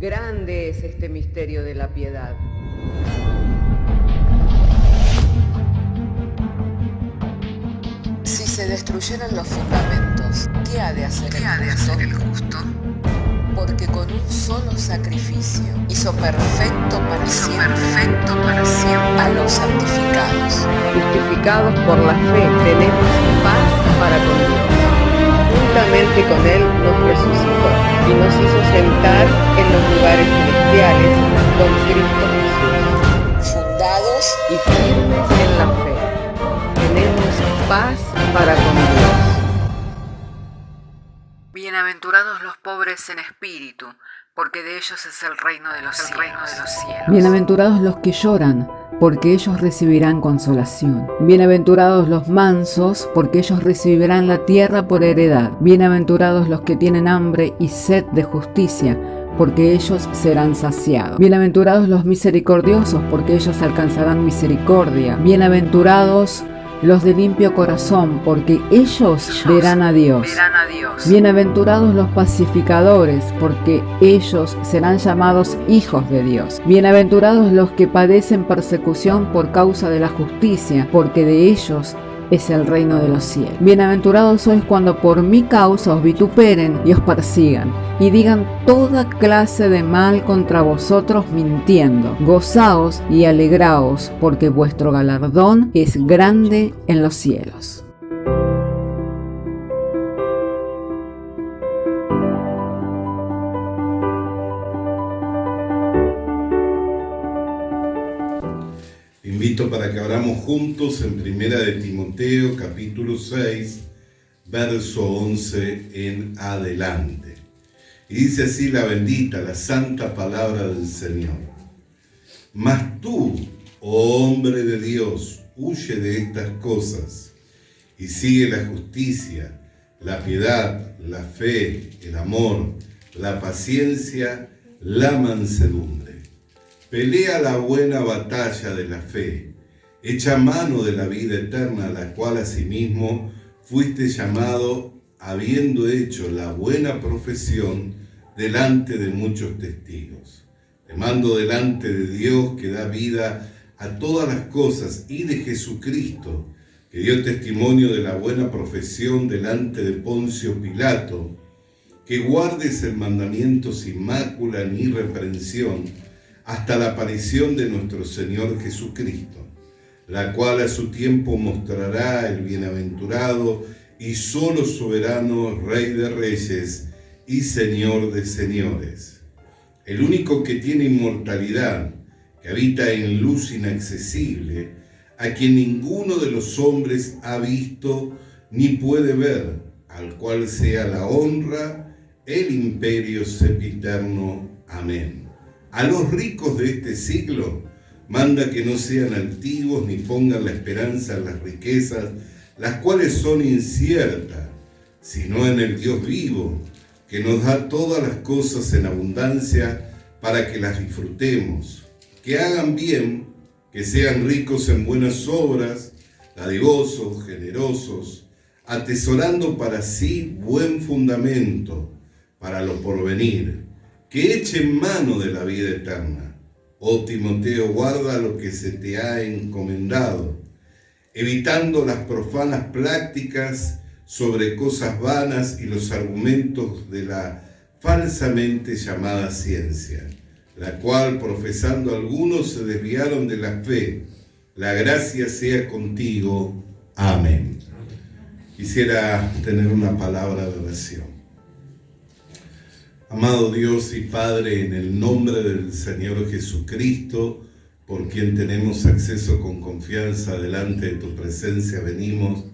Grande es este misterio de la piedad. Si se destruyeran los fundamentos, ¿qué ha de hacer el justo? Porque con un solo sacrificio hizo perfecto para siempre a los santificados. Justificados por la fe, tenemos paz para con Dios. Juntamente con Él nos resucitó y nos hizo sentar en los lugares celestiales con Cristo Jesús. Fundados Y firmes en la fe, tenemos paz para con Dios. Bienaventurados los pobres en espíritu, porque de ellos es el reino de los cielos. Bienaventurados los que lloran, porque ellos recibirán consolación. Bienaventurados los mansos, porque ellos recibirán la tierra por heredad. Bienaventurados los que tienen hambre y sed de justicia, porque ellos serán saciados. Bienaventurados los misericordiosos, porque ellos alcanzarán misericordia. Bienaventurados los de limpio corazón, porque ellos verán a Dios. Bienaventurados los pacificadores, porque ellos serán llamados hijos de Dios. Bienaventurados los que padecen persecución por causa de la justicia, porque de ellos es el reino de los cielos. Bienaventurados sois cuando por mi causa os vituperen y os persigan, y digan toda clase de mal contra vosotros mintiendo. Gozaos y alegraos, porque vuestro galardón es grande en los cielos. Invito para que abramos juntos en Primera de Timoteo, capítulo 6, verso 11 en adelante. Y dice así la bendita, la santa palabra del Señor. Mas tú, oh hombre de Dios, huye de estas cosas y sigue la justicia, la piedad, la fe, el amor, la paciencia, la mansedumbre. Pelea la buena batalla de la fe, echa mano de la vida eterna, a la cual asimismo fuiste llamado, habiendo hecho la buena profesión delante de muchos testigos. Te mando delante de Dios, que da vida a todas las cosas, y de Jesucristo, que dio testimonio de la buena profesión delante de Poncio Pilato, que guardes el mandamiento sin mácula ni reprensión, hasta la aparición de nuestro Señor Jesucristo, la cual a su tiempo mostrará el bienaventurado y solo soberano Rey de Reyes y Señor de Señores, el único que tiene inmortalidad, que habita en luz inaccesible, a quien ninguno de los hombres ha visto ni puede ver, al cual sea la honra, el imperio sempiterno. Amén. A los ricos de este siglo manda que no sean altivos ni pongan la esperanza en las riquezas, las cuales son inciertas, sino en el Dios vivo, que nos da todas las cosas en abundancia para que las disfrutemos. Que hagan bien, que sean ricos en buenas obras, dadivosos, generosos, atesorando para sí buen fundamento para lo porvenir, que echen mano de la vida eterna. Oh Timoteo, guarda lo que se te ha encomendado, evitando las profanas prácticas sobre cosas vanas y los argumentos de la falsamente llamada ciencia, la cual, profesando algunos, se desviaron de la fe. La gracia sea contigo. Amén. Quisiera tener una palabra de oración. Amado Dios y Padre, en el nombre del Señor Jesucristo, por quien tenemos acceso con confianza delante de tu presencia, venimos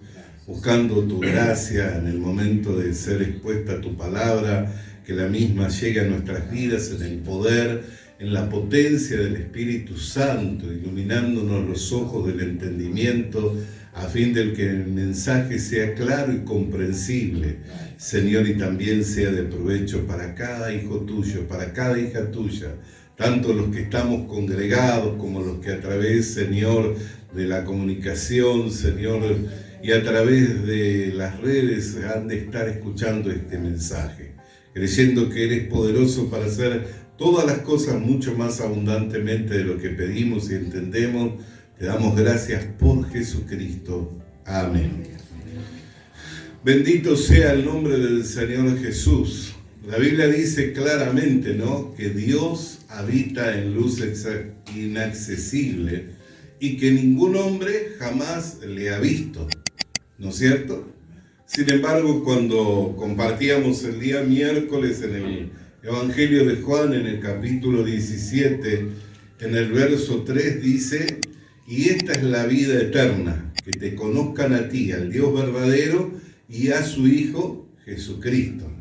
buscando tu gracia en el momento de ser expuesta a tu palabra, que la misma llegue a nuestras vidas en el poder, en la potencia del Espíritu Santo, iluminándonos los ojos del entendimiento, a fin de que el mensaje sea claro y comprensible, Señor, y también sea de provecho para cada hijo tuyo, para cada hija tuya, tanto los que estamos congregados como los que a través, Señor, de la comunicación, Señor, y a través de las redes han de estar escuchando este mensaje, creyendo que eres poderoso para hacer todas las cosas mucho más abundantemente de lo que pedimos y entendemos. Te damos gracias por Jesucristo. Amén. Bendito sea el nombre del Señor Jesús. La Biblia dice claramente, ¿no?, que Dios habita en luz inaccesible y que ningún hombre jamás le ha visto, ¿no es cierto? Sin embargo, cuando compartíamos el día miércoles en el Evangelio de Juan, en el capítulo 17, en el verso 3 dice: y esta es la vida eterna, que te conozcan a ti, al Dios verdadero, y a su Hijo Jesucristo.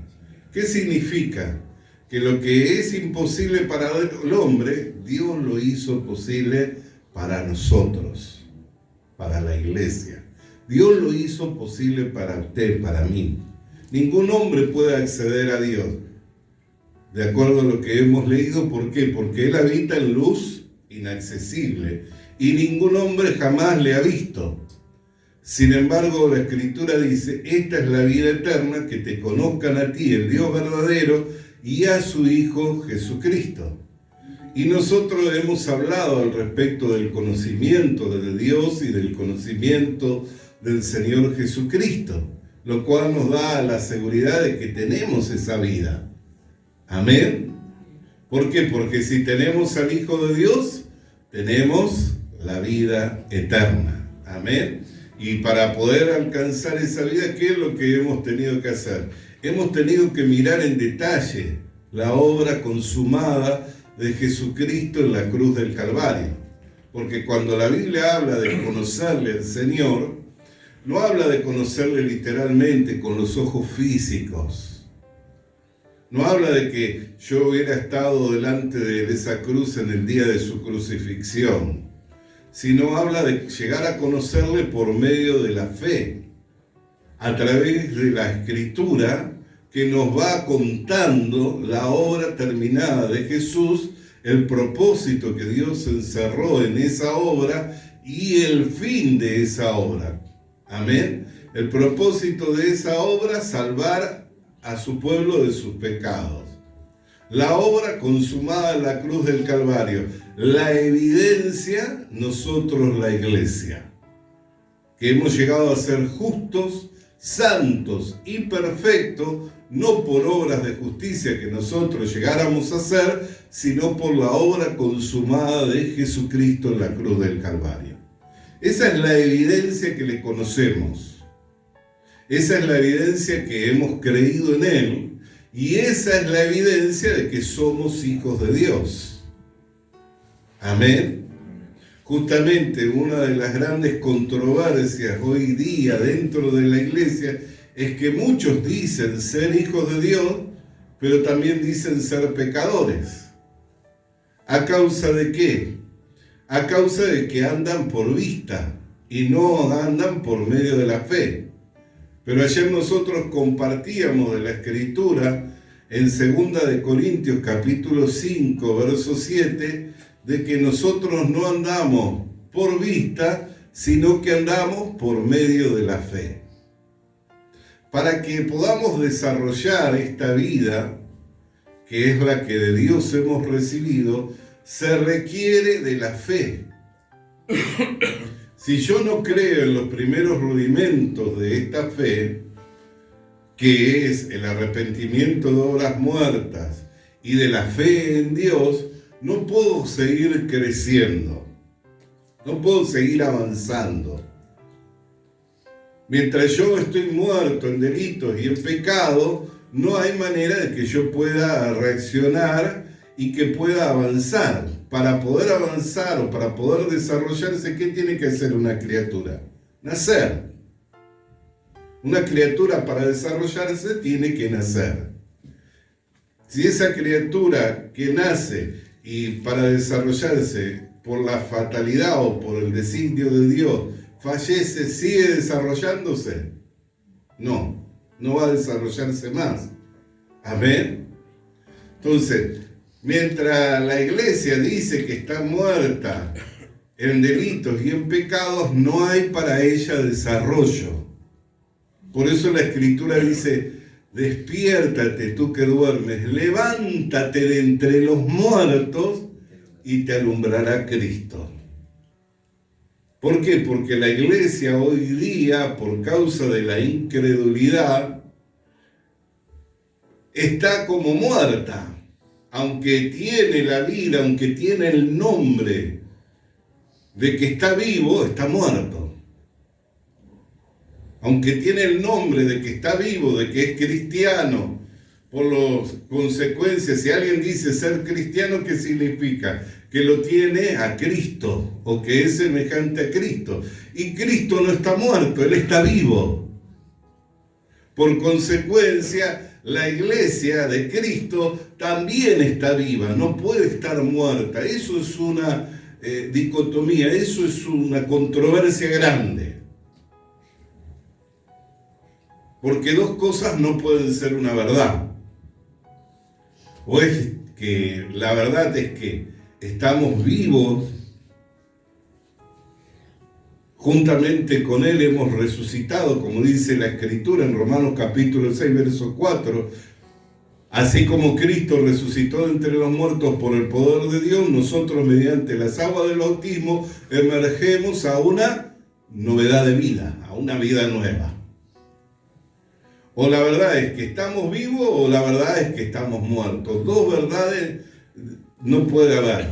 ¿Qué significa? Que lo que es imposible para el hombre, Dios lo hizo posible para nosotros, para la iglesia. Dios lo hizo posible para usted, para mí. Ningún hombre puede acceder a Dios, de acuerdo a lo que hemos leído. ¿Por qué? Porque Él habita en luz inaccesible y ningún hombre jamás le ha visto. Sin embargo, la Escritura dice: esta es la vida eterna, que te conozcan a ti, el Dios verdadero, y a su Hijo Jesucristo. Y nosotros hemos hablado al respecto del conocimiento de Dios y del conocimiento del Señor Jesucristo, lo cual nos da la seguridad de que tenemos esa vida. Amén. ¿Por qué? Porque si tenemos al Hijo de Dios, tenemos la vida eterna. Amén. Y para poder alcanzar esa vida, ¿qué es lo que hemos tenido que hacer? Hemos tenido que mirar en detalle la obra consumada de Jesucristo en la cruz del Calvario. Porque cuando la Biblia habla de conocerle al Señor, no habla de conocerle literalmente con los ojos físicos. No habla de que yo hubiera estado delante de esa cruz en el día de su crucifixión, sino habla de llegar a conocerle por medio de la fe, a través de la Escritura, que nos va contando la obra terminada de Jesús, el propósito que Dios encerró en esa obra y el fin de esa obra. Amén. El propósito de esa obra: salvar a su pueblo de sus pecados. La obra consumada en la cruz del Calvario. La evidencia, nosotros la iglesia, que hemos llegado a ser justos, santos y perfectos, no por obras de justicia que nosotros llegáramos a hacer, sino por la obra consumada de Jesucristo en la cruz del Calvario. Esa es la evidencia que le conocemos. Esa es la evidencia que hemos creído en Él. Y esa es la evidencia de que somos hijos de Dios. Amén. Justamente una de las grandes controversias hoy día dentro de la iglesia es que muchos dicen ser hijos de Dios, pero también dicen ser pecadores. ¿A causa de qué? A causa de que andan por vista y no andan por medio de la fe. Pero ayer nosotros compartíamos de la Escritura en 2 de Corintios capítulo 5, verso 7, de que nosotros no andamos por vista, sino que andamos por medio de la fe. Para que podamos desarrollar esta vida, que es la que de Dios hemos recibido, se requiere de la fe. Si yo no creo en los primeros rudimentos de esta fe, que es el arrepentimiento de obras muertas y de la fe en Dios, no puedo seguir creciendo, no puedo seguir avanzando. Mientras yo estoy muerto en delitos y en pecado, no hay manera de que yo pueda reaccionar y que pueda avanzar. Para poder avanzar o para poder desarrollarse, ¿qué tiene que hacer una criatura? Nacer. Una criatura, para desarrollarse, tiene que nacer. Si esa criatura que nace y para desarrollarse por la fatalidad o por el designio de Dios fallece, ¿sigue desarrollándose? No va a desarrollarse más. Amén. Entonces, mientras la iglesia dice que está muerta en delitos y en pecados, no hay para ella desarrollo. Por eso la Escritura dice: despiértate tú que duermes, levántate de entre los muertos y te alumbrará Cristo. ¿Por qué? Porque la iglesia hoy día, por causa de la incredulidad, está como muerta, aunque tiene la vida, aunque tiene el nombre de que está vivo, está muerto. Aunque tiene el nombre de que está vivo, de que es cristiano, por las consecuencias, si alguien dice ser cristiano, ¿qué significa? Que lo tiene a Cristo, o que es semejante a Cristo. Y Cristo no está muerto, Él está vivo. Por consecuencia, la iglesia de Cristo también está viva, no puede estar muerta. Eso es una dicotomía, eso es una controversia grande. Porque dos cosas no pueden ser una verdad. O es que la verdad es que estamos vivos, juntamente con Él hemos resucitado, como dice la Escritura en Romanos capítulo 6, verso 4. Así como Cristo resucitó de entre los muertos por el poder de Dios, nosotros mediante las aguas del bautismo emergemos a una novedad de vida, a una vida nueva. O la verdad es que estamos vivos o la verdad es que estamos muertos. Dos verdades no puede haber.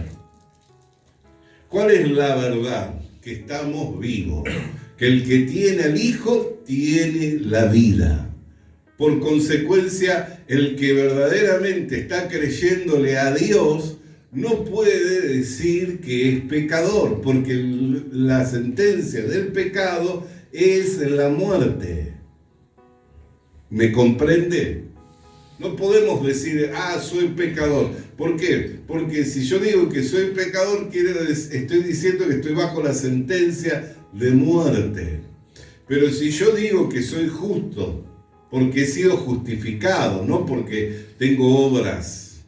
¿Cuál es la verdad? Que estamos vivos. Que el que tiene al Hijo tiene la vida. Por consecuencia, el que verdaderamente está creyéndole a Dios no puede decir que es pecador, porque la sentencia del pecado es la muerte. ¿Me comprende? No podemos decir, soy pecador. ¿Por qué? Porque si yo digo que soy pecador, estoy diciendo que estoy bajo la sentencia de muerte. Pero si yo digo que soy justo, porque he sido justificado, no porque tengo obras.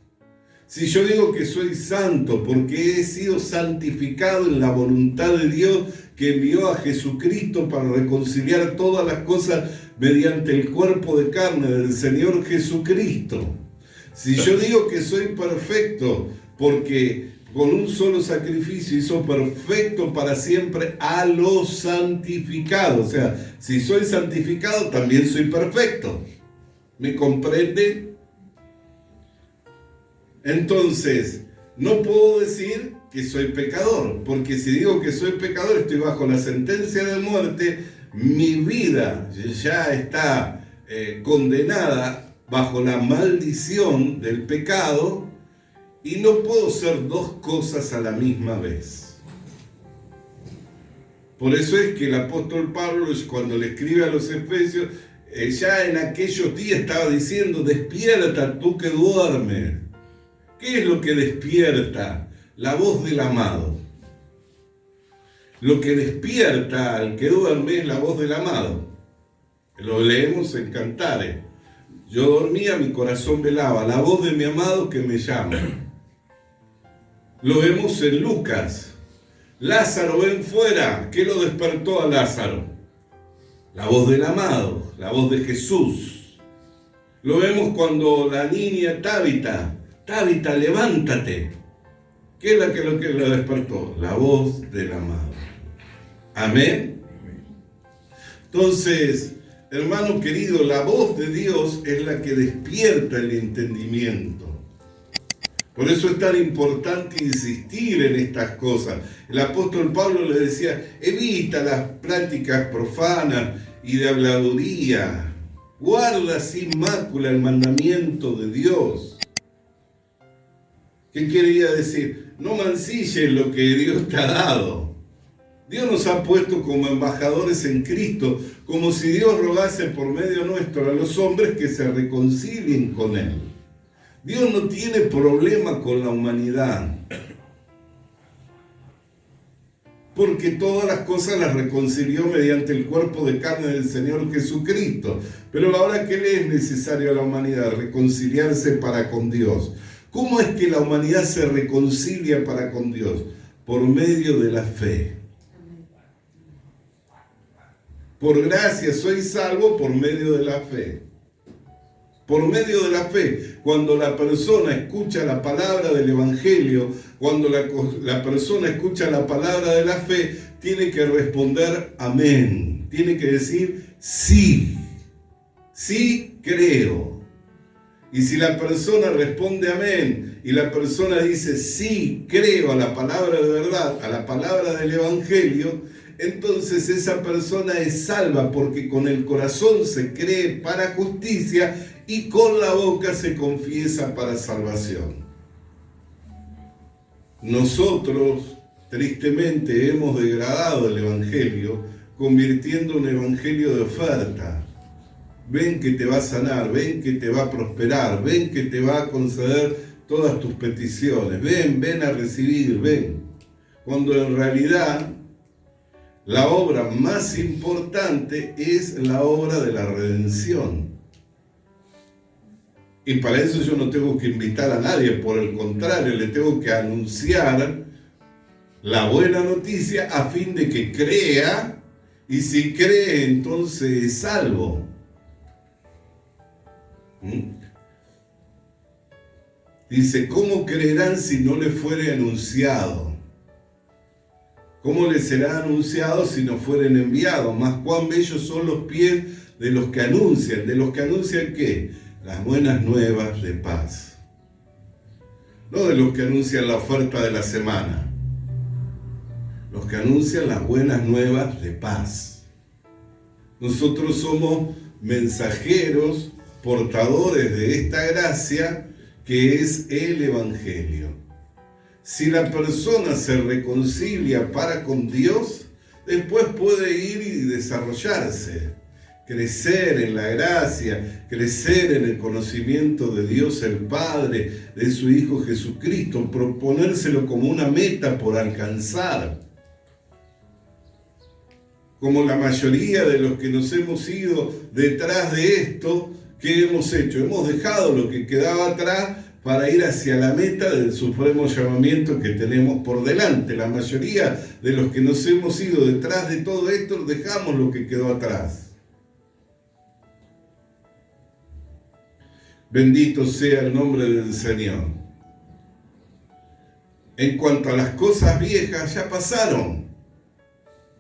Si yo digo que soy santo, porque he sido santificado en la voluntad de Dios que envió a Jesucristo para reconciliar todas las cosas mediante el cuerpo de carne del Señor Jesucristo. Si yo digo que soy perfecto, porque con un solo sacrificio hizo perfecto para siempre a los santificados. O sea, si soy santificado, también soy perfecto. ¿Me comprende? Entonces, no puedo decir que soy pecador, porque si digo que soy pecador, estoy bajo la sentencia de muerte. Mi vida ya está condenada bajo la maldición del pecado y no puedo ser dos cosas a la misma vez. Por eso es que el apóstol Pablo, cuando le escribe a los Efesios, ya en aquellos días estaba diciendo, despierta tú que duermes. ¿Qué es lo que despierta? La voz del amado. Lo que despierta al que duerme es la voz del amado. Lo leemos en Cantares. Yo dormía, mi corazón velaba, la voz de mi amado que me llama. Lo vemos en Lucas. Lázaro, ven fuera. ¿Qué lo despertó a Lázaro? La voz del amado, la voz de Jesús. Lo vemos cuando la niña Tabita, levántate. ¿Qué es lo que lo despertó? La voz del amado. Amén. Entonces, hermano querido, la voz de Dios es la que despierta el entendimiento. Por eso es tan importante insistir en estas cosas. El apóstol Pablo le decía, evita las pláticas profanas y de habladuría. Guarda sin mácula el mandamiento de Dios. ¿Qué quería decir? No mancilles lo que Dios te ha dado. Dios nos ha puesto como embajadores en Cristo, como si Dios rogase por medio nuestro a los hombres que se reconcilien con Él. Dios no tiene problema con la humanidad, porque todas las cosas las reconcilió mediante el cuerpo de carne del Señor Jesucristo. Pero ahora, ¿qué le es necesario a la humanidad? Reconciliarse para con Dios. ¿Cómo es que la humanidad se reconcilia para con Dios? Por medio de la fe. Por gracia soy salvo por medio de la fe. por medio de la fe. Cuando la persona escucha la palabra del Evangelio, cuando la persona escucha la palabra de la fe, tiene que responder amén. Tiene que decir sí, sí creo. Y si la persona responde amén y la persona dice sí creo a la palabra de verdad, a la palabra del Evangelio, entonces esa persona es salva, porque con el corazón se cree para justicia y con la boca se confiesa para salvación. Nosotros, tristemente, hemos degradado el Evangelio, convirtiendo un Evangelio de oferta. Ven que te va a sanar, ven que te va a prosperar, ven que te va a conceder todas tus peticiones, ven a recibir, ven. Cuando en realidad la obra más importante es la obra de la redención. Y para eso yo no tengo que invitar a nadie, por el contrario, le tengo que anunciar la buena noticia a fin de que crea, y si cree entonces es salvo. Dice, ¿cómo creerán si no les fuere anunciado? ¿Cómo les será anunciado si no fueren enviados? Más cuán bellos son los pies de los que anuncian. ¿De los que anuncian qué? Las buenas nuevas de paz. No de los que anuncian la oferta de la semana. Los que anuncian las buenas nuevas de paz. Nosotros somos mensajeros, portadores de esta gracia que es el Evangelio. Si la persona se reconcilia para con Dios, después puede ir y desarrollarse, crecer en la gracia, crecer en el conocimiento de Dios el Padre, de su Hijo Jesucristo, proponérselo como una meta por alcanzar. Como la mayoría de los que nos hemos ido detrás de esto, ¿qué hemos hecho? Hemos dejado lo que quedaba atrás para ir hacia la meta del supremo llamamiento que tenemos por delante. La mayoría de los que nos hemos ido detrás de todo esto, dejamos lo que quedó atrás. Bendito sea el nombre del Señor. En cuanto a las cosas viejas, ya pasaron.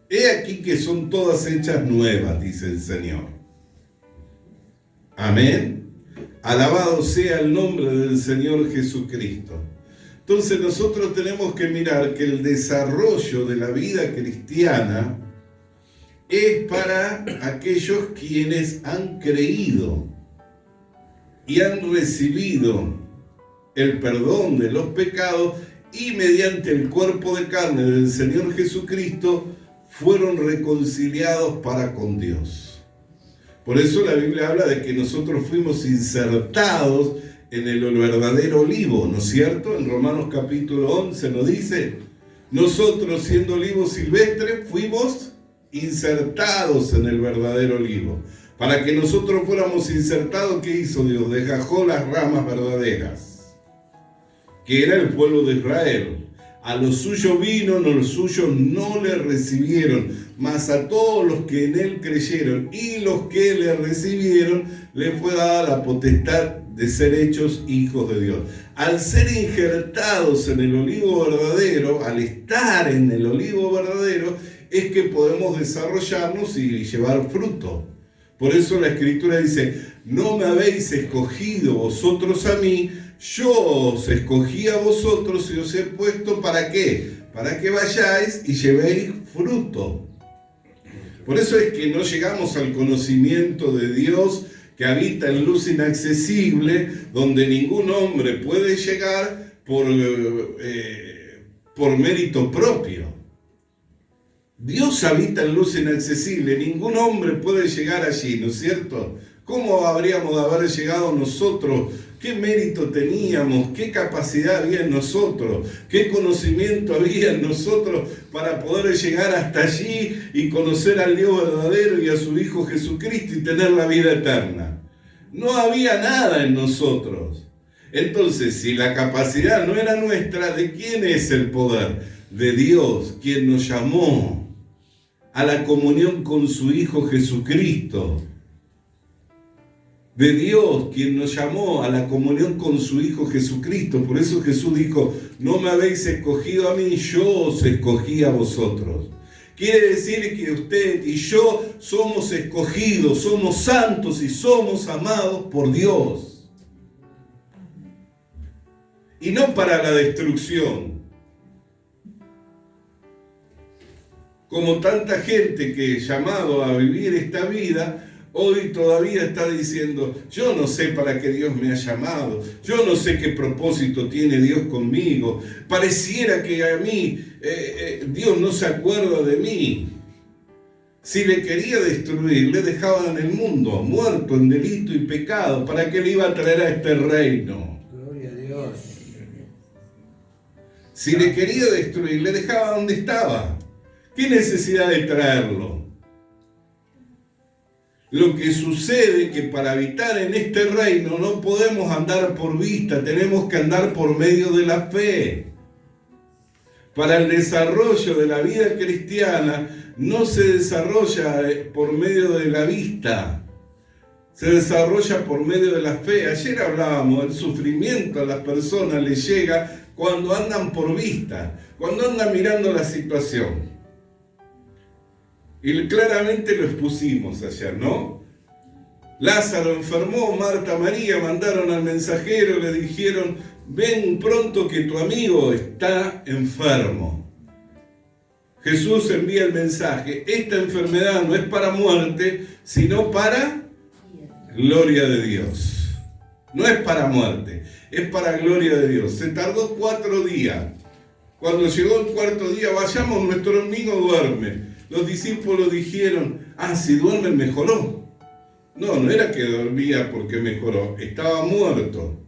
He aquí que son todas hechas nuevas, dice el Señor. Amén. Alabado sea el nombre del Señor Jesucristo. Entonces nosotros tenemos que mirar que el desarrollo de la vida cristiana es para aquellos quienes han creído y han recibido el perdón de los pecados y mediante el cuerpo de carne del Señor Jesucristo fueron reconciliados para con Dios. Por eso la Biblia habla de que nosotros fuimos insertados en el verdadero olivo, ¿no es cierto? En Romanos capítulo 11 nos dice, nosotros siendo olivos silvestres fuimos insertados en el verdadero olivo. Para que nosotros fuéramos insertados, ¿qué hizo Dios? Dejó las ramas verdaderas, que era el pueblo de Israel. A los suyos vino, los suyos no le recibieron, mas a todos los que en él creyeron y los que le recibieron, le fue dada la potestad de ser hechos hijos de Dios. Al ser injertados en el olivo verdadero, al estar en el olivo verdadero, es que podemos desarrollarnos y llevar fruto. Por eso la Escritura dice, no me habéis escogido vosotros a mí, yo os escogí a vosotros y os he puesto ¿para qué? Para que vayáis y llevéis fruto. Por eso es que no llegamos al conocimiento de Dios que habita en luz inaccesible, donde ningún hombre puede llegar por mérito propio. Dios habita en luz inaccesible, ningún hombre puede llegar allí, ¿no es cierto? ¿Cómo habríamos de haber llegado nosotros? ¿Qué mérito teníamos? ¿Qué capacidad había en nosotros? ¿Qué conocimiento había en nosotros para poder llegar hasta allí y conocer al Dios verdadero y a su Hijo Jesucristo y tener la vida eterna? No había nada en nosotros. Entonces, si la capacidad no era nuestra, ¿de quién es el poder? De Dios, quien nos llamó a la comunión con su Hijo Jesucristo. de Dios, quien nos llamó a la comunión con su Hijo Jesucristo. Por eso Jesús dijo, no me habéis escogido a mí, yo os escogí a vosotros. Quiere decir que usted y yo somos escogidos, somos santos y somos amados por Dios. Y no para la destrucción. Como tanta gente que llamado a vivir esta vida, hoy todavía está diciendo, yo no sé para qué Dios me ha llamado, yo no sé qué propósito tiene Dios conmigo, pareciera que a mí Dios no se acuerda de mí. Si le quería destruir, le dejaba en el mundo, muerto en delito y pecado, ¿para qué le iba a traer a este reino? Gloria a Dios. Si le quería destruir, le dejaba donde estaba. ¿Qué necesidad de traerlo? Lo que sucede es que para habitar en este reino no podemos andar por vista, tenemos que andar por medio de la fe. Para el desarrollo de la vida cristiana no se desarrolla por medio de la vista, se desarrolla por medio de la fe. Ayer hablábamos, el sufrimiento a las personas les llega cuando andan por vista, cuando andan mirando la situación. Y claramente lo expusimos ayer, ¿no? Lázaro enfermó, Marta, María mandaron al mensajero, le dijeron, ven pronto que tu amigo está enfermo. Jesús envía el mensaje, esta enfermedad no es para muerte, sino para gloria de Dios. No es para muerte, es para gloria de Dios. Se tardó 4 días. Cuando llegó el 4.º día, vayamos, nuestro amigo duerme. Los discípulos dijeron, si duerme mejoró. No era que dormía porque mejoró, estaba muerto.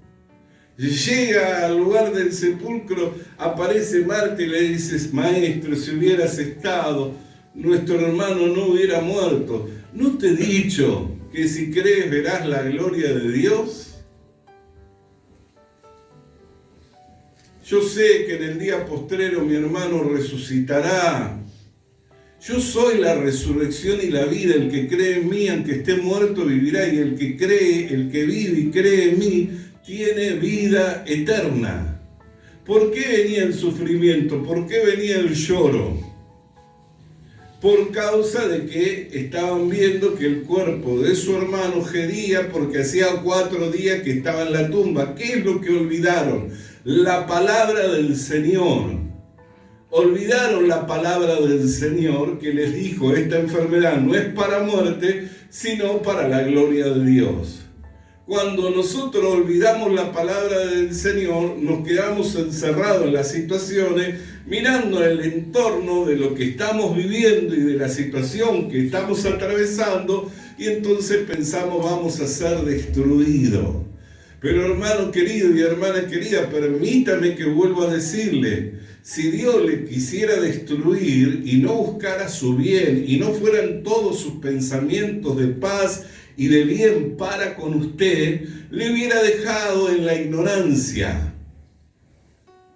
Llega al lugar del sepulcro, aparece Marta y le dice, maestro, si hubieras estado, nuestro hermano no hubiera muerto. ¿No te he dicho que si crees verás la gloria de Dios? Yo sé que en el día postrero mi hermano resucitará. Yo soy la resurrección y la vida, el que cree en mí, aunque esté muerto, vivirá, y el que vive y cree en mí, tiene vida eterna. ¿Por qué venía el sufrimiento? ¿Por qué venía el lloro? Por causa de que estaban viendo que el cuerpo de su hermano gedía porque hacía 4 días que estaba en la tumba. ¿Qué es lo que olvidaron? La palabra del Señor. Olvidaron la palabra del Señor que les dijo, esta enfermedad no es para muerte, sino para la gloria de Dios. Cuando nosotros olvidamos la palabra del Señor, nos quedamos encerrados en las situaciones, mirando el entorno de lo que estamos viviendo y de la situación que estamos atravesando, y entonces pensamos vamos a ser destruidos. Pero hermano querido y hermana querida, permítame que vuelva a decirle, si Dios le quisiera destruir y no buscara su bien y no fueran todos sus pensamientos de paz y de bien para con usted, le hubiera dejado en la ignorancia,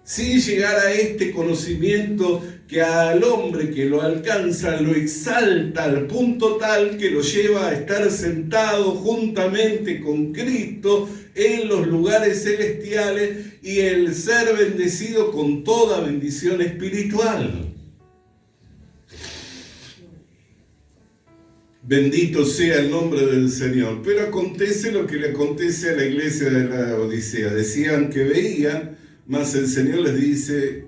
sin llegar a este conocimiento que al hombre que lo alcanza lo exalta al punto tal que lo lleva a estar sentado juntamente con Cristo en los lugares celestiales y el ser bendecido con toda bendición espiritual. Bendito sea el nombre del Señor. Pero acontece lo que le acontece a la iglesia de la Odisea. Decían que veían, mas el Señor les dice,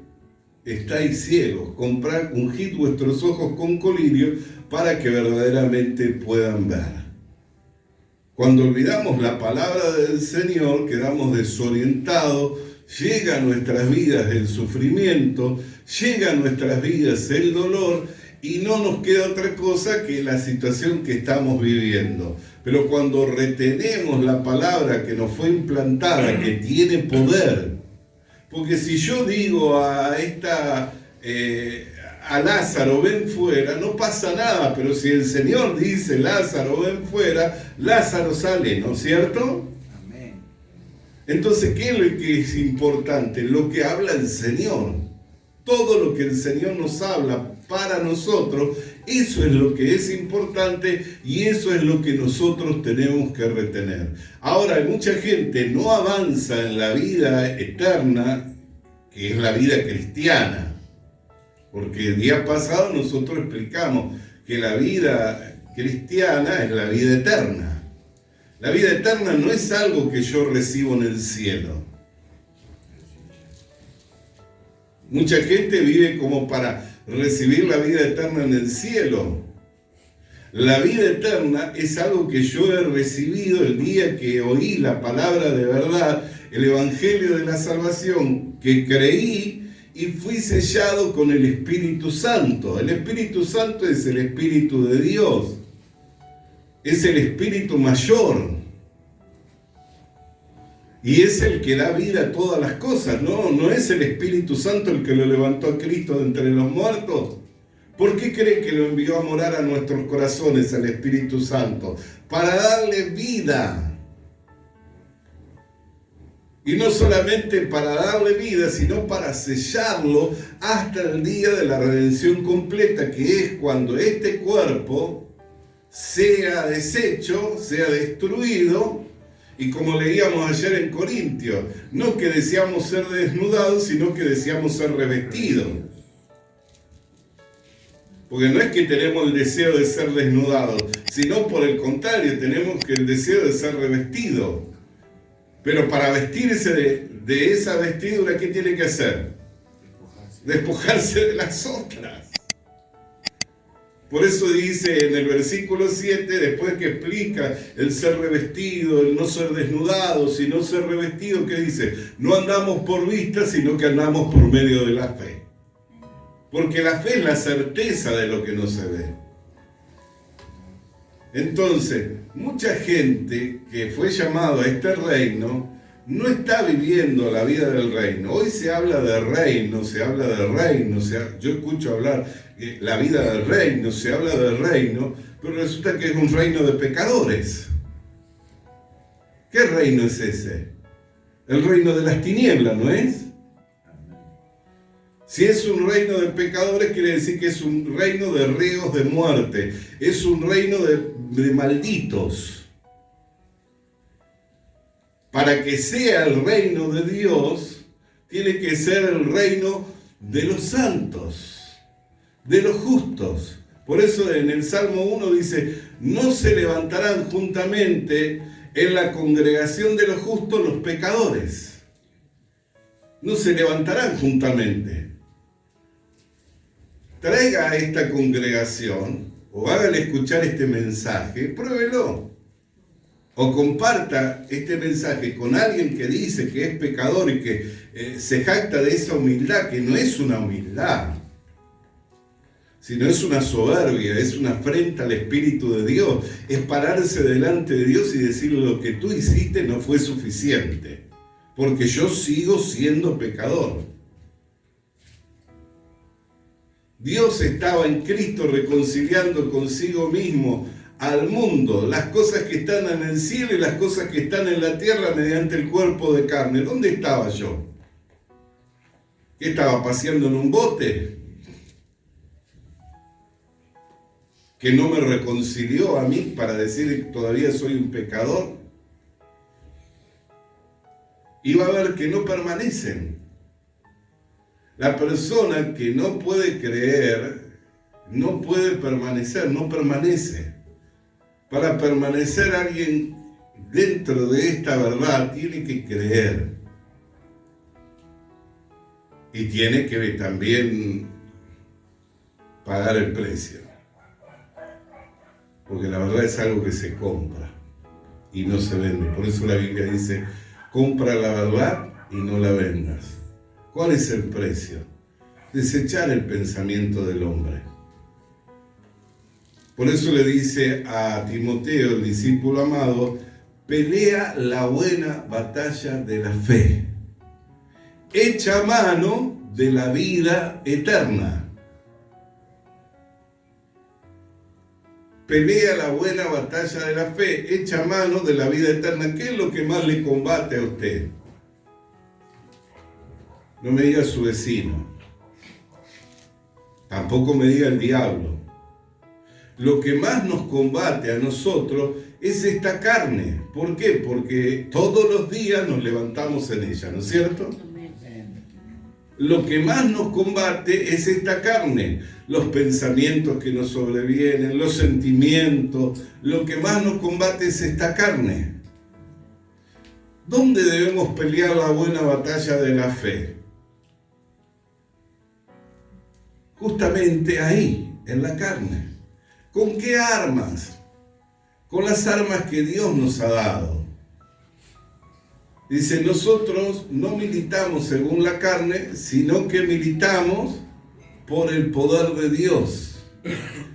estáis ciegos, comprad, ungid vuestros ojos con colirio para que verdaderamente puedan ver. Cuando olvidamos la palabra del Señor, quedamos desorientados, llega a nuestras vidas el sufrimiento, llega a nuestras vidas el dolor y no nos queda otra cosa que la situación que estamos viviendo. Pero cuando retenemos la palabra que nos fue implantada, que tiene poder, porque si yo digo a Lázaro, ven fuera, no pasa nada, pero si el Señor dice, Lázaro, ven fuera, Lázaro sale, ¿no es cierto? Amén. Entonces, ¿qué es lo que es importante? Lo que habla el Señor. Todo lo que el Señor nos habla para nosotros, eso es lo que es importante y eso es lo que nosotros tenemos que retener. Ahora, mucha gente no avanza en la vida eterna, que es la vida cristiana, porque el día pasado nosotros explicamos que la vida cristiana es la vida eterna. La vida eterna no es algo que yo recibo en el cielo. Mucha gente vive como para recibir la vida eterna en el cielo. La vida eterna es algo que yo he recibido el día que oí la palabra de verdad, el evangelio de la salvación, que creí y fui sellado con el Espíritu Santo. El Espíritu Santo es el Espíritu de Dios. Es el Espíritu mayor. Y es el que da vida a todas las cosas, no es el Espíritu Santo el que lo levantó a Cristo de entre los muertos. ¿Por qué cree que lo envió a morar a nuestros corazones el Espíritu Santo? Para darle vida. Y no solamente para darle vida, sino para sellarlo hasta el día de la redención completa, que es cuando este cuerpo sea deshecho, sea destruido. Y como leíamos ayer en Corintios, no que deseamos ser desnudados, sino que deseamos ser revestidos. Porque no es que tenemos el deseo de ser desnudados, sino por el contrario, tenemos el deseo de ser revestidos. Pero para vestirse de esa vestidura, ¿qué tiene que hacer? Despojarse de las otras. Por eso dice en el versículo 7, después que explica el ser revestido, el no ser desnudado, sino ser revestido, ¿qué dice? No andamos por vista, sino que andamos por medio de la fe. Porque la fe es la certeza de lo que no se ve. Entonces, mucha gente que fue llamado a este reino no está viviendo la vida del reino. Hoy se habla de reino, se habla de reino, yo escucho hablar la vida del reino, se habla del reino, pero resulta que es un reino de pecadores. ¿Qué reino es ese? El reino de las tinieblas, ¿no es? Si es un reino de pecadores, quiere decir que es un reino de reos de muerte, es un reino de malditos. Para que sea el reino de Dios, tiene que ser el reino de los santos, de los justos. Por eso en el Salmo 1 dice, no se levantarán juntamente en la congregación de los justos los pecadores. No se levantarán juntamente. Traiga a esta congregación, o hágale escuchar este mensaje, pruébelo. O comparta este mensaje con alguien que dice que es pecador y que se jacta de esa humildad, que no es una humildad, sino es una soberbia, es una afrenta al Espíritu de Dios. Es pararse delante de Dios y decirle lo que tú hiciste no fue suficiente, porque yo sigo siendo pecador. Dios estaba en Cristo reconciliando consigo mismo al mundo, las cosas que están en el cielo y las cosas que están en la tierra mediante el cuerpo de carne. ¿Dónde estaba yo? ¿Qué estaba paseando en un bote? ¿Que no me reconcilió a mí para decir que todavía soy un pecador? Y va a ver que no permanecen. La persona que no puede creer, no puede permanecer, no permanece. Para permanecer alguien dentro de esta verdad, tiene que creer. Y tiene que también pagar el precio. Porque la verdad es algo que se compra y no se vende. Por eso la Biblia dice, compra la verdad y no la vendas. ¿Cuál es el precio? Desechar el pensamiento del hombre. Por eso le dice a Timoteo, el discípulo amado, pelea la buena batalla de la fe. Echa mano de la vida eterna. Pelea la buena batalla de la fe, echa mano de la vida eterna. ¿Qué es lo que más le combate a usted? No me diga su vecino. Tampoco me diga el diablo. Lo que más nos combate a nosotros es esta carne. ¿Por qué? Porque todos los días nos levantamos en ella, ¿no es cierto? Lo que más nos combate es esta carne, los pensamientos que nos sobrevienen, los sentimientos. Lo que más nos combate es esta carne. ¿Dónde debemos pelear la buena batalla de la fe? Justamente ahí, en la carne. ¿Con qué armas? Con las armas que Dios nos ha dado. Dice, nosotros no militamos según la carne, sino que militamos por el poder de Dios.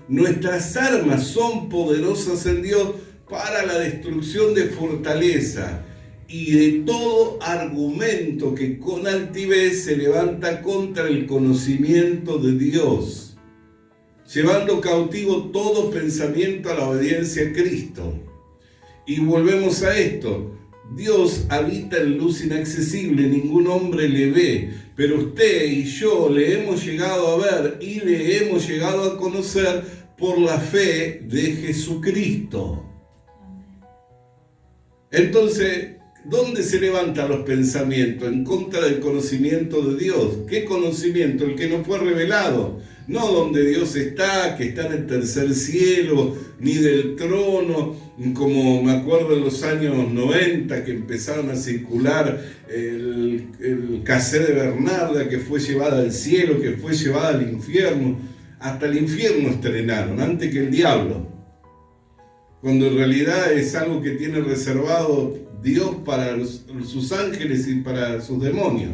Nuestras armas son poderosas en Dios para la destrucción de fortaleza y de todo argumento que con altivez se levanta contra el conocimiento de Dios, llevando cautivo todo pensamiento a la obediencia a Cristo. Y volvemos a esto. Dios habita en luz inaccesible, ningún hombre le ve, pero usted y yo le hemos llegado a ver y le hemos llegado a conocer por la fe de Jesucristo. Entonces, ¿dónde se levantan los pensamientos? En contra del conocimiento de Dios. ¿Qué conocimiento? El que nos fue revelado. No donde Dios está, que está en el tercer cielo, ni del trono, como me acuerdo en los años 90 que empezaron a circular el cassette de Bernarda, que fue llevada al cielo, que fue llevada al infierno. Hasta el infierno estrenaron, antes que el diablo. Cuando en realidad es algo que tiene reservado Dios para sus ángeles y para sus demonios,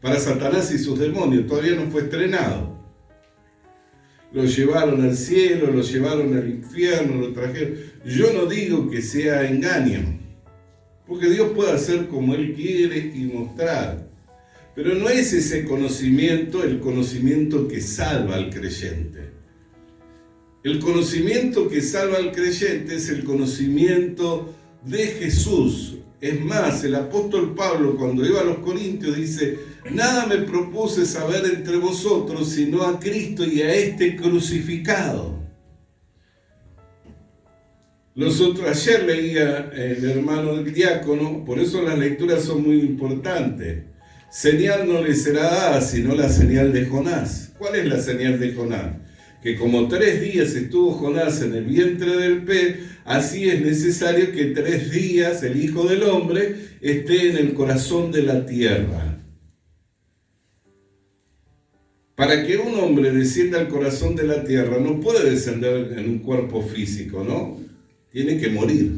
para Satanás y sus demonios. Todavía no fue estrenado. Lo llevaron al cielo, lo llevaron al infierno, lo trajeron. Yo no digo que sea engaño, porque Dios puede hacer como Él quiere y mostrar. Pero no es ese conocimiento el conocimiento que salva al creyente. El conocimiento que salva al creyente es el conocimiento de Jesús. Es más, el apóstol Pablo, cuando iba a los Corintios, dice: nada me propuse saber entre vosotros sino a Cristo y a este crucificado. Ayer leía el hermano del diácono, por eso las lecturas son muy importantes. Señal no le será dada sino la señal de Jonás. ¿Cuál es la señal de Jonás? Que como 3 días estuvo Jonás en el vientre del pez, así es necesario que 3 días el Hijo del Hombre esté en el corazón de la tierra. Para que un hombre descienda al corazón de la tierra, no puede descender en un cuerpo físico, ¿no? Tiene que morir.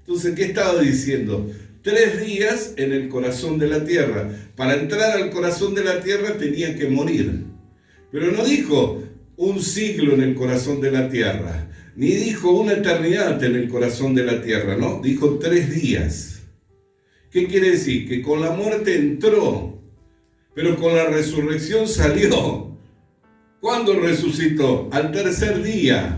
Entonces, ¿qué estaba diciendo? 3 días en el corazón de la tierra. Para entrar al corazón de la tierra tenía que morir. Pero no dijo un siglo en el corazón de la tierra, ni dijo una eternidad en el corazón de la tierra, ¿no? Dijo 3 días. ¿Qué quiere decir? Que con la muerte entró, pero con la resurrección salió. ¿Cuándo resucitó? Al 3er día.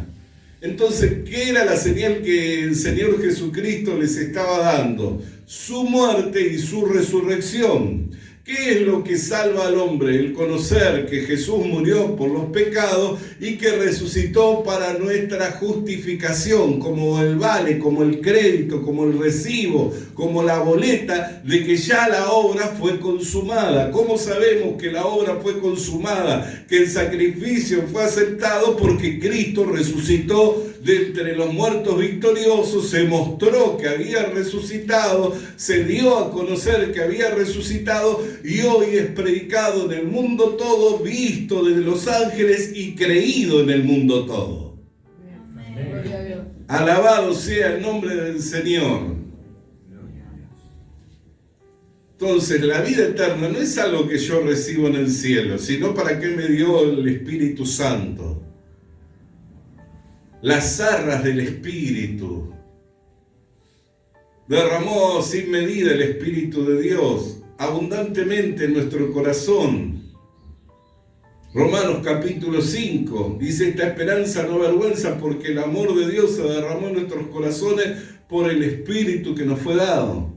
Entonces, ¿qué era la señal que el Señor Jesucristo les estaba dando? Su muerte y su resurrección. ¿Qué es lo que salva al hombre? El conocer que Jesús murió por los pecados y que resucitó para nuestra justificación, como el vale, como el crédito, como el recibo, como la boleta de que ya la obra fue consumada. ¿Cómo sabemos que la obra fue consumada? Que el sacrificio fue aceptado porque Cristo resucitó de entre los muertos victoriosos, se mostró que había resucitado, se dio a conocer que había resucitado y hoy es predicado en el mundo todo, visto desde los ángeles y creído en el mundo todo. Amén. Alabado sea el nombre del Señor. Entonces, la vida eterna no es algo que yo recibo en el cielo, sino para qué me dio el Espíritu Santo. Las arras del Espíritu. Derramó sin medida el Espíritu de Dios abundantemente en nuestro corazón. Romanos capítulo 5 dice: esta esperanza no avergüenza porque el amor de Dios se derramó en nuestros corazones por el Espíritu que nos fue dado.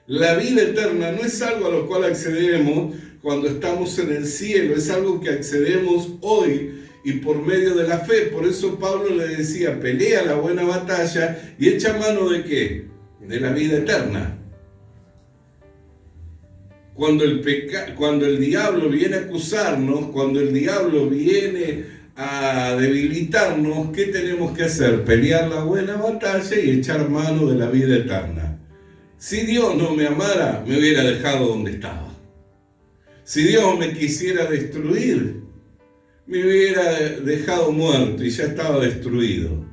La vida eterna no es algo a lo cual accedemos cuando estamos en el cielo, es algo que accedemos hoy y por medio de la fe. Por eso Pablo le decía, pelea la buena batalla y echa mano ¿de qué? De la vida eterna. Cuando el diablo viene a acusarnos, cuando el diablo viene a debilitarnos, ¿qué tenemos que hacer? Pelear la buena batalla y echar mano de la vida eterna. Si Dios no me amara, me hubiera dejado donde estaba. Si Dios me quisiera destruir, me hubiera dejado muerto y ya estaba destruido.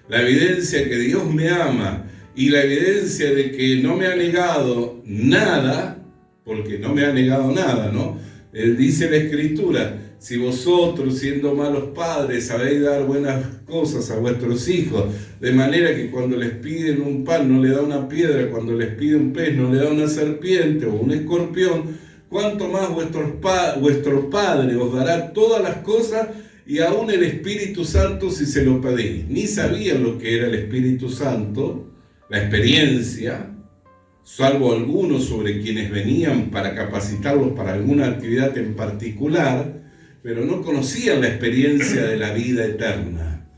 La evidencia que Dios me ama y la evidencia de que no me ha negado nada, porque no me ha negado nada, ¿no? Dice la Escritura, si vosotros, siendo malos padres, sabéis dar buenas cosas a vuestros hijos, de manera que cuando les piden un pan no le da una piedra, cuando les pide un pez no le da una serpiente o un escorpión, cuánto más vuestro Padre os dará todas las cosas y aún el Espíritu Santo si se lo pedís. Ni sabían lo que era el Espíritu Santo, la experiencia, salvo algunos sobre quienes venían para capacitarlos para alguna actividad en particular, pero no conocían la experiencia de la vida eterna.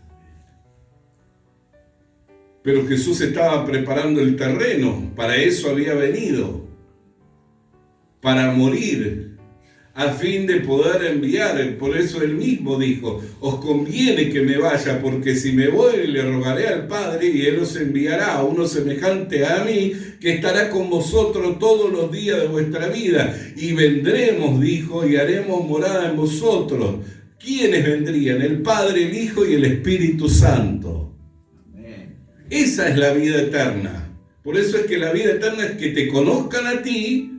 Pero Jesús estaba preparando el terreno, para eso había venido, para morir, a fin de poder enviar. Por eso él mismo dijo, os conviene que me vaya, porque si me voy le rogaré al Padre y él os enviará a uno semejante a mí, que estará con vosotros todos los días de vuestra vida. Y vendremos, dijo, y haremos morada en vosotros. ¿Quiénes vendrían? El Padre, el Hijo y el Espíritu Santo. Amén. Esa es la vida eterna. Por eso es que la vida eterna es que te conozcan a ti,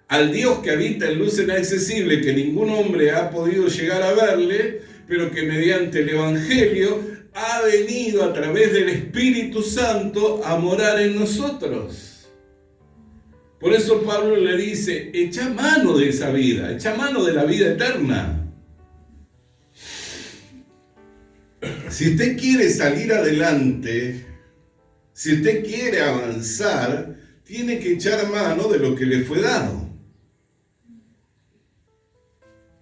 al Dios que habita en luz inaccesible, que ningún hombre ha podido llegar a verle, pero que mediante el Evangelio ha venido a través del Espíritu Santo a morar en nosotros. Por eso Pablo le dice, echa mano de esa vida, echa mano de la vida eterna. Si usted quiere salir adelante, si usted quiere avanzar, tiene que echar mano de lo que le fue dado.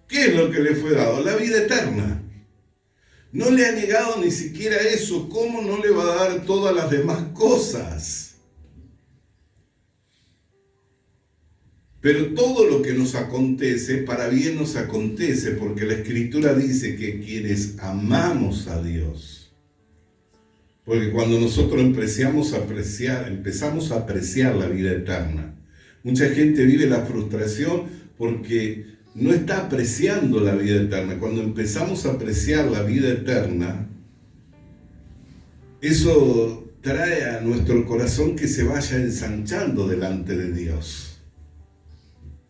¿Qué es lo que le fue dado? La vida eterna. No le ha negado ni siquiera eso. ¿Cómo no le va a dar todas las demás cosas? Pero todo lo que nos acontece, para bien nos acontece, porque la Escritura dice que quienes amamos a Dios, porque cuando nosotros empezamos a apreciar la vida eterna, mucha gente vive la frustración porque no está apreciando la vida eterna. Cuando empezamos a apreciar la vida eterna, eso trae a nuestro corazón que se vaya ensanchando delante de Dios.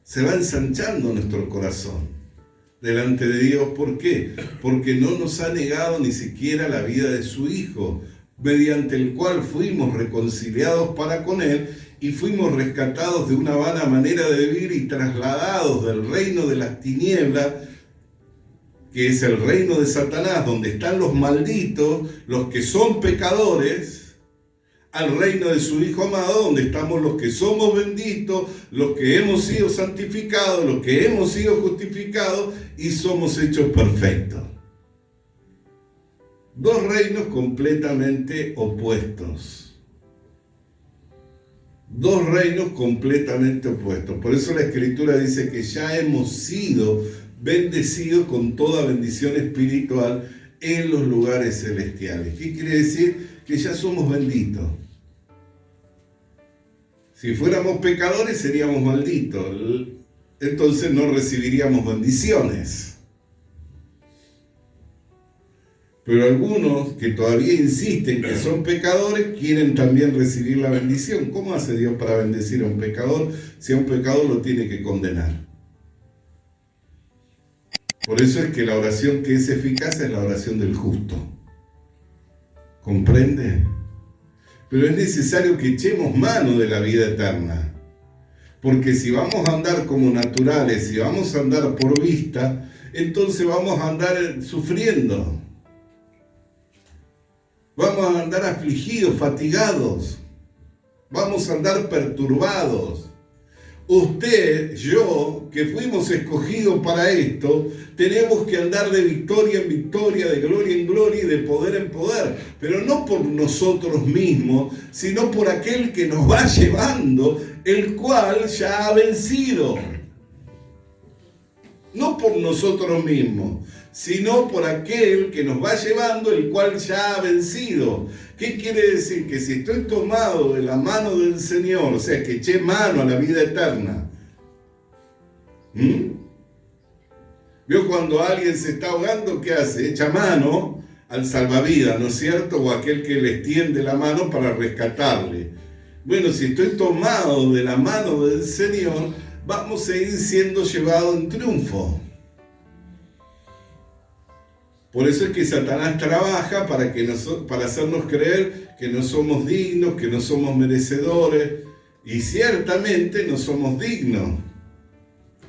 Se va ensanchando nuestro corazón delante de Dios. ¿Por qué? Porque no nos ha negado ni siquiera la vida de su Hijo, mediante el cual fuimos reconciliados para con Él y fuimos rescatados de una vana manera de vivir y trasladados del reino de las tinieblas, que es el reino de Satanás, donde están los malditos, los que son pecadores, al reino de su Hijo amado, donde estamos los que somos benditos, los que hemos sido santificados, los que hemos sido justificados y somos hechos perfectos. Dos reinos completamente opuestos. Dos reinos completamente opuestos. Por eso la Escritura dice que ya hemos sido bendecidos con toda bendición espiritual en los lugares celestiales. ¿Qué quiere decir? Que ya somos benditos. Si fuéramos pecadores seríamos malditos, entonces no recibiríamos bendiciones. Pero algunos que todavía insisten que son pecadores quieren también recibir la bendición. ¿Cómo hace Dios para bendecir a un pecador si a un pecador lo tiene que condenar? Por eso es que la oración que es eficaz es la oración del justo. ¿Comprende? Pero es necesario que echemos mano de la vida eterna. Porque si vamos a andar como naturales, si vamos a andar por vista, entonces vamos a andar sufriendo. Vamos a andar afligidos, fatigados. Vamos a andar perturbados. usted, yo, que fuimos escogidos para esto, tenemos que andar de victoria en victoria, de gloria en gloria y de poder en poder, pero no por nosotros mismos, sino por aquel que nos va llevando, el cual ya ha vencido. No por nosotros mismos, sino por aquel que nos va llevando, el cual ya ha vencido. ¿Qué quiere decir? Que si estoy tomado de la mano del Señor, o sea, que eché mano a la vida eterna. ¿Vio cuando alguien se está ahogando? ¿Qué hace? Echa mano al salvavidas, ¿no es cierto? O aquel que le extiende la mano para rescatarle. Bueno, si estoy tomado de la mano del Señor, vamos a ir siendo llevados en triunfo. Por eso es que Satanás trabaja para hacernos creer que no somos dignos, que no somos merecedores, y ciertamente no somos dignos.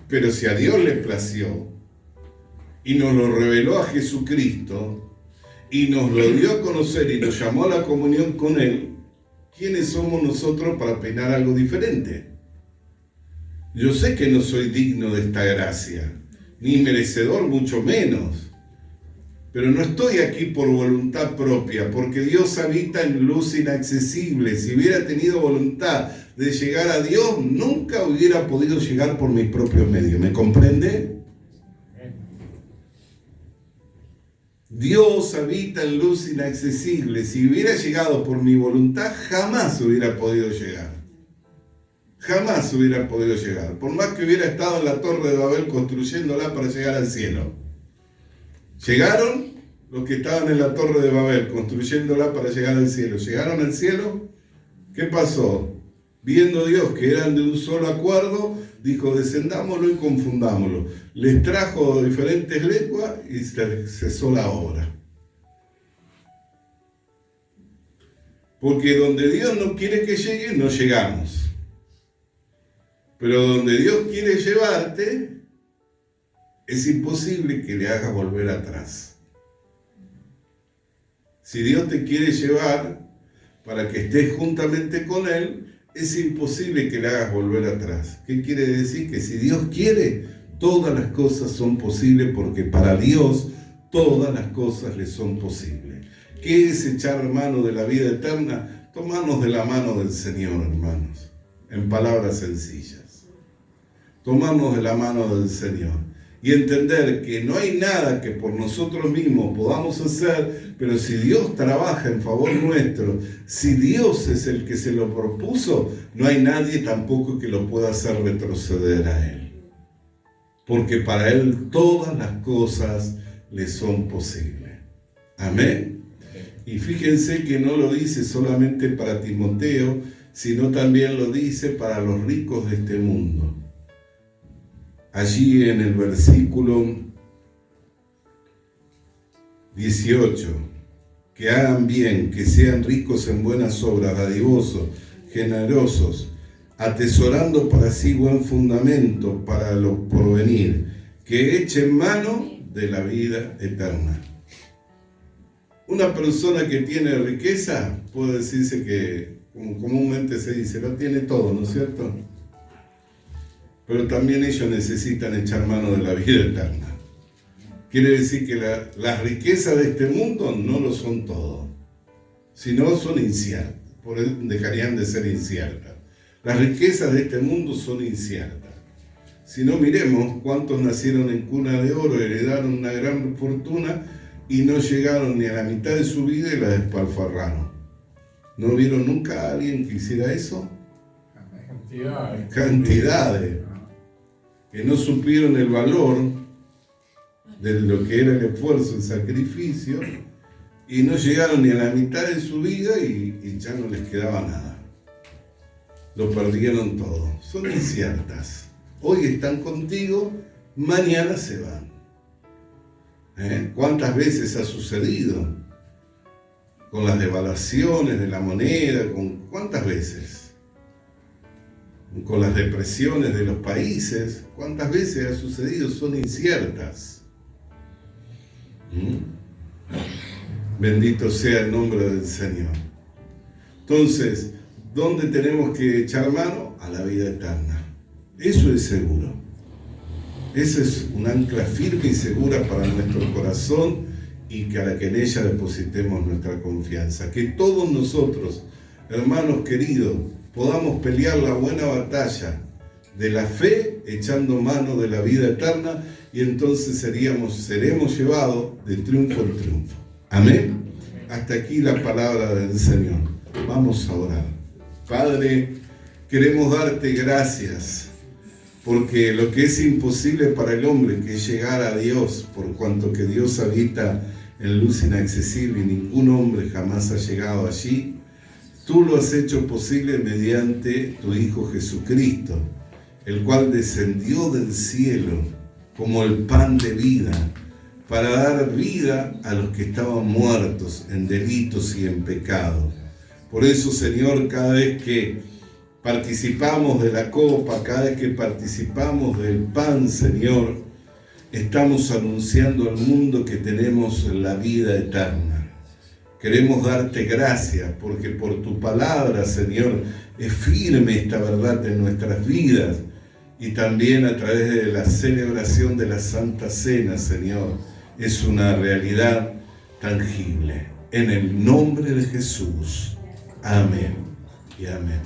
Pero si a Dios le plació y nos lo reveló a Jesucristo y nos lo dio a conocer y nos llamó a la comunión con Él, ¿quiénes somos nosotros para opinar algo diferente? Yo sé que no soy digno de esta gracia, ni merecedor mucho menos. Pero no estoy aquí por voluntad propia, porque Dios habita en luz inaccesible. Si hubiera tenido voluntad de llegar a Dios, nunca hubiera podido llegar por mis propios medios. ¿Me comprende? Dios habita en luz inaccesible. Si hubiera llegado por mi voluntad, jamás hubiera podido llegar. Jamás hubiera podido llegar. Por más que hubiera estado en la Torre de Babel construyéndola para llegar al cielo. ¿Llegaron? Los que estaban en la Torre de Babel construyéndola para llegar al cielo. ¿Llegaron al cielo? ¿Qué pasó? Viendo Dios que eran de un solo acuerdo, dijo, descendámoslo y confundámoslo. Les trajo diferentes lenguas y cesó la obra. Porque donde Dios no quiere que llegue, no llegamos. Pero donde Dios quiere llevarte, es imposible que le hagas volver atrás. Si Dios te quiere llevar para que estés juntamente con Él, es imposible que le hagas volver atrás. ¿Qué quiere decir? Que si Dios quiere, todas las cosas son posibles, porque para Dios todas las cosas le son posibles. ¿Qué es echar mano de la vida eterna? Tomarnos de la mano del Señor, hermanos, en palabras sencillas. Tomarnos de la mano del Señor. Y entender que no hay nada que por nosotros mismos podamos hacer, pero si Dios trabaja en favor nuestro, si Dios es el que se lo propuso, no hay nadie tampoco que lo pueda hacer retroceder a Él. Porque para Él todas las cosas le son posibles. Amén. Y fíjense que no lo dice solamente para Timoteo, sino también lo dice para los ricos de este mundo. Allí en el versículo 18, que hagan bien, que sean ricos en buenas obras, dadivosos, generosos, atesorando para sí buen fundamento para lo porvenir, que echen mano de la vida eterna. Una persona que tiene riqueza puede decirse que, como comúnmente se dice, lo tiene todo, ¿no es cierto? Pero también ellos necesitan echar mano de la vida eterna. Quiere decir que las riquezas de este mundo no lo son todo, sino son inciertas, por eso dejarían de ser inciertas. Las riquezas de este mundo son inciertas. Si no, miremos cuántos nacieron en cuna de oro, heredaron una gran fortuna y no llegaron ni a la mitad de su vida y la despilfarraron. ¿No vieron nunca a alguien que hiciera eso? Cantidades. Que no supieron el valor de lo que era el esfuerzo, el sacrificio, y no llegaron ni a la mitad de su vida y ya no les quedaba nada. Lo perdieron todo. Son inciertas. Hoy están contigo, mañana se van. ¿Cuántas veces ha sucedido? Con las devaluaciones de la moneda, ¿cuántas veces? Con las depresiones de los países, ¿cuántas veces ha sucedido? Son inciertas. Bendito sea el nombre del Señor. Entonces, ¿dónde tenemos que echar mano? A la vida eterna. Eso es seguro. Esa es un ancla firme y segura para nuestro corazón y para que en ella depositemos nuestra confianza. Que todos nosotros, hermanos queridos, podamos pelear la buena batalla de la fe, echando mano de la vida eterna, y entonces seremos llevados de triunfo en triunfo. Amén. Hasta aquí la palabra del Señor. Vamos a orar. Padre, queremos darte gracias, porque lo que es imposible para el hombre, que es llegar a Dios, por cuanto que Dios habita en luz inaccesible y ningún hombre jamás ha llegado allí, tú lo has hecho posible mediante tu Hijo Jesucristo, el cual descendió del cielo como el pan de vida, para dar vida a los que estaban muertos en delitos y en pecado. Por eso, Señor, cada vez que participamos de la copa, cada vez que participamos del pan, Señor, estamos anunciando al mundo que tenemos la vida eterna. Queremos darte gracias porque por tu palabra, Señor, es firme esta verdad en nuestras vidas, y también a través de la celebración de la Santa Cena, Señor, es una realidad tangible. En el nombre de Jesús. Amén y amén.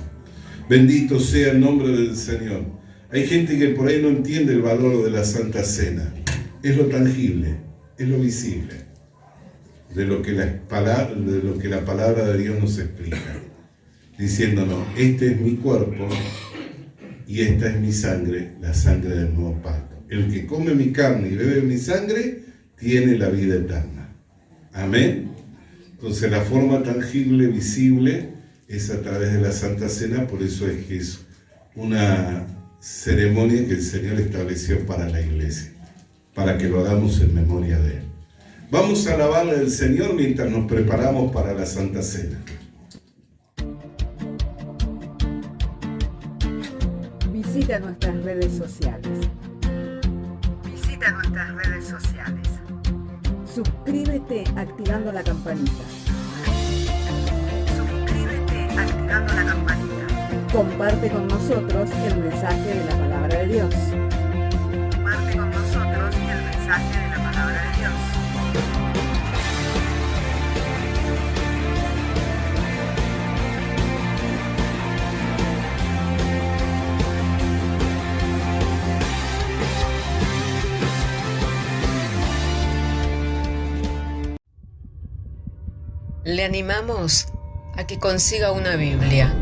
Bendito sea el nombre del Señor. Hay gente que por ahí no entiende el valor de la Santa Cena. Es lo tangible, es lo visible, de lo que la palabra de Dios nos explica, diciéndonos: este es mi cuerpo y esta es mi sangre, la sangre del nuevo pacto. El que come mi carne y bebe mi sangre tiene la vida eterna. Amén. Entonces la forma tangible, visible, es a través de la Santa Cena. Por eso es que es una ceremonia que el Señor estableció para la iglesia, para que lo hagamos en memoria de Él. Vamos a alabarle al Señor mientras nos preparamos para la Santa Cena. Visita nuestras redes sociales. Visita nuestras redes sociales. Suscríbete activando la campanita. Suscríbete activando la campanita. Comparte con nosotros el mensaje de la palabra de Dios. Comparte con nosotros el mensaje de la palabra de Dios. Le animamos a que consiga una Biblia,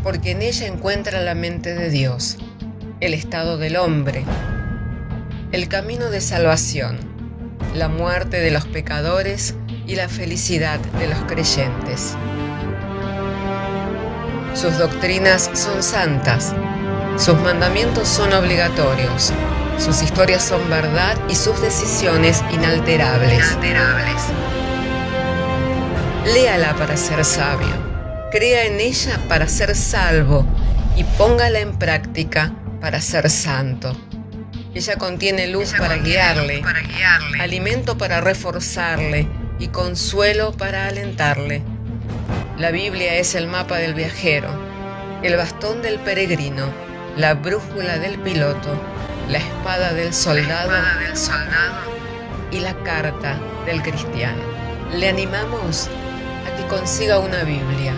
porque en ella encuentra la mente de Dios, el estado del hombre, el camino de salvación, la muerte de los pecadores y la felicidad de los creyentes. Sus doctrinas son santas, sus mandamientos son obligatorios, sus historias son verdad y sus decisiones inalterables. Léala para ser sabio, crea en ella para ser salvo y póngala en práctica para ser santo. Ella contiene luz para guiarle, alimento para reforzarle y consuelo para alentarle. La Biblia es el mapa del viajero, el bastón del peregrino, la brújula del piloto, la espada del soldado y la carta del cristiano. Le animamos a que consiga una Biblia,